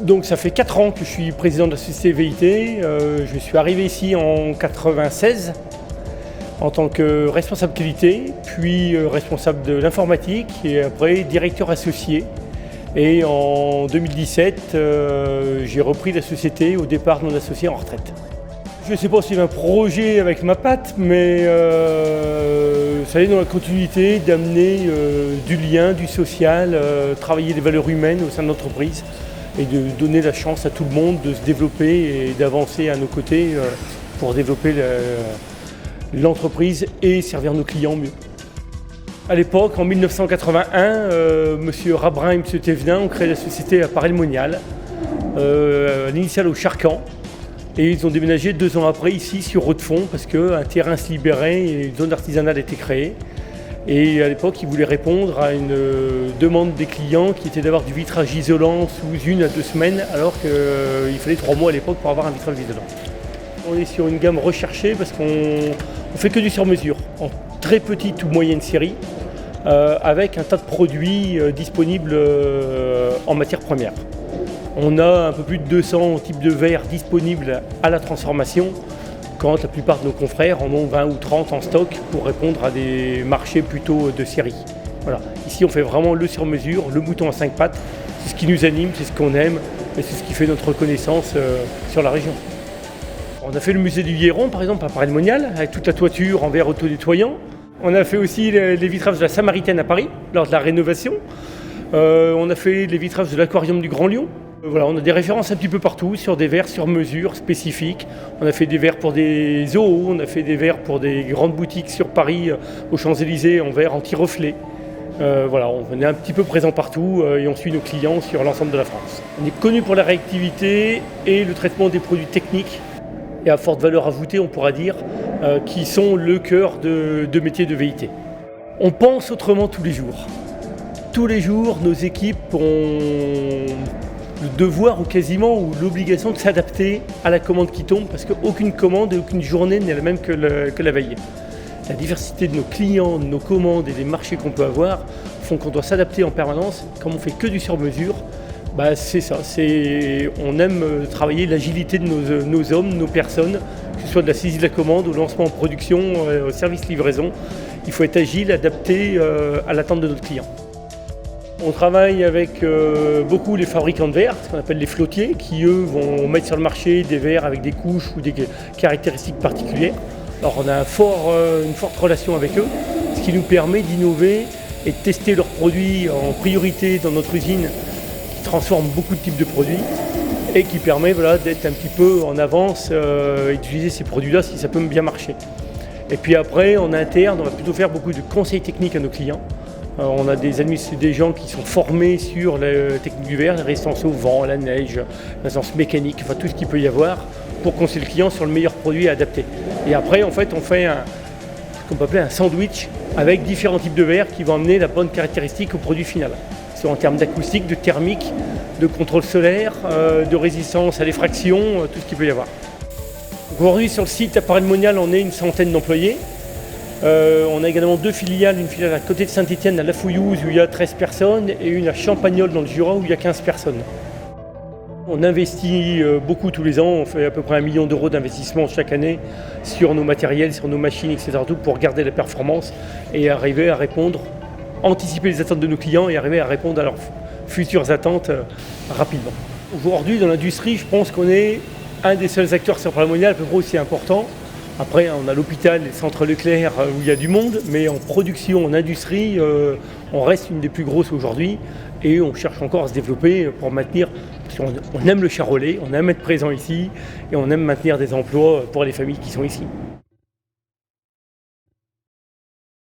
Donc ça fait 4 ans que je suis président de la société VIT. Je suis arrivé ici en 1996 en tant que responsable qualité, puis responsable de l'informatique et après directeur associé. Et en 2017, j'ai repris la société au départ de mon associé en retraite. Je ne sais pas s'il y a un projet avec ma patte, mais ça est dans la continuité d'amener du lien, du social, travailler les valeurs humaines au sein de l'entreprise et de donner la chance à tout le monde de se développer et d'avancer à nos côtés pour développer l'entreprise et servir nos clients mieux. À l'époque, en 1981, M. Rabrin et M. Thévenin ont créé la société à Paray-le-Monial, l'initiale au Charcan. Et ils ont déménagé 2 ans après ici sur Haute-Fond parce qu'un terrain se libérait et une zone artisanale était créée. Et à l'époque, ils voulaient répondre à une demande des clients qui était d'avoir du vitrage isolant sous 1 à 2 semaines alors qu'il fallait 3 mois à l'époque pour avoir un vitrage isolant. On est sur une gamme recherchée parce qu'on ne fait que du sur-mesure, en très petite ou moyenne série, avec un tas de produits disponibles en matière première. On a un peu plus de 200 types de verres disponibles à la transformation, quand la plupart de nos confrères en ont 20 ou 30 en stock pour répondre à des marchés plutôt de série. Voilà. Ici, on fait vraiment le sur-mesure, le mouton à 5 pattes. C'est ce qui nous anime, c'est ce qu'on aime et c'est ce qui fait notre reconnaissance sur la région. On a fait le musée du Vieyron, par exemple, à Paray-le-Monial, avec toute la toiture en verre autodétoyant. On a fait aussi les vitrages de la Samaritaine à Paris, lors de la rénovation. On a fait les vitrages de l'aquarium du Grand Lyon. Voilà, on a des références un petit peu partout sur des verres sur mesure spécifiques. On a fait des verres pour des zoos, on a fait des verres pour des grandes boutiques sur Paris, aux Champs-Élysées, en verre anti-reflet. Voilà, on est un petit peu présent partout et on suit nos clients sur l'ensemble de la France. On est connu pour la réactivité et le traitement des produits techniques et à forte valeur ajoutée, on pourra dire, qui sont le cœur de métier de VIT. On pense autrement tous les jours. Tous les jours, nos équipes ont le devoir ou quasiment ou l'obligation de s'adapter à la commande qui tombe parce qu'aucune commande et aucune journée n'est la même que la veille. La diversité de nos clients, de nos commandes et des marchés qu'on peut avoir font qu'on doit s'adapter en permanence. Comme on fait que du sur-mesure, c'est ça. On aime travailler l'agilité de nos hommes, nos personnes, que ce soit de la saisie de la commande, au lancement en production, au service livraison. Il faut être agile, adapté à l'attente de notre client. On travaille avec beaucoup les fabricants de verres, ce qu'on appelle les flottiers, qui eux vont mettre sur le marché des verres avec des couches ou des caractéristiques particulières. Alors on a une forte relation avec eux, ce qui nous permet d'innover et de tester leurs produits en priorité dans notre usine qui transforme beaucoup de types de produits et qui permet d'être un petit peu en avance et d'utiliser ces produits-là si ça peut bien marcher. Et puis après, en interne, on va plutôt faire beaucoup de conseils techniques à nos clients. On a des gens qui sont formés sur la technique du verre, la résistance au vent, à la neige, la résistance mécanique, enfin tout ce qu'il peut y avoir pour conseiller le client sur le meilleur produit à adapter. Et après, en fait, on fait ce qu'on peut appeler un sandwich avec différents types de verres qui vont amener la bonne caractéristique au produit final. C'est en termes d'acoustique, de thermique, de contrôle solaire, de résistance à l'effraction, tout ce qu'il peut y avoir. Aujourd'hui, sur le site à Paray-le-Monial, on est une centaine d'employés. On a également 2 filiales, une filiale à côté de Saint-Étienne à La Fouillouse où il y a 13 personnes et une à Champagnole dans le Jura où il y a 15 personnes. On investit beaucoup tous les ans, on fait à peu près 1 million d'euros d'investissement chaque année sur nos matériels, sur nos machines, etc. tout pour garder la performance et arriver à répondre, anticiper les attentes de nos clients et arriver à répondre à leurs futures attentes rapidement. Aujourd'hui dans l'industrie, je pense qu'on est un des seuls acteurs sur Paray-le-Monial à peu près aussi important. Après, on a l'hôpital, les centres Leclerc où il y a du monde, mais en production, en industrie, on reste une des plus grosses aujourd'hui et on cherche encore à se développer pour maintenir, parce qu'on aime le Charolais, on aime être présent ici et on aime maintenir des emplois pour les familles qui sont ici.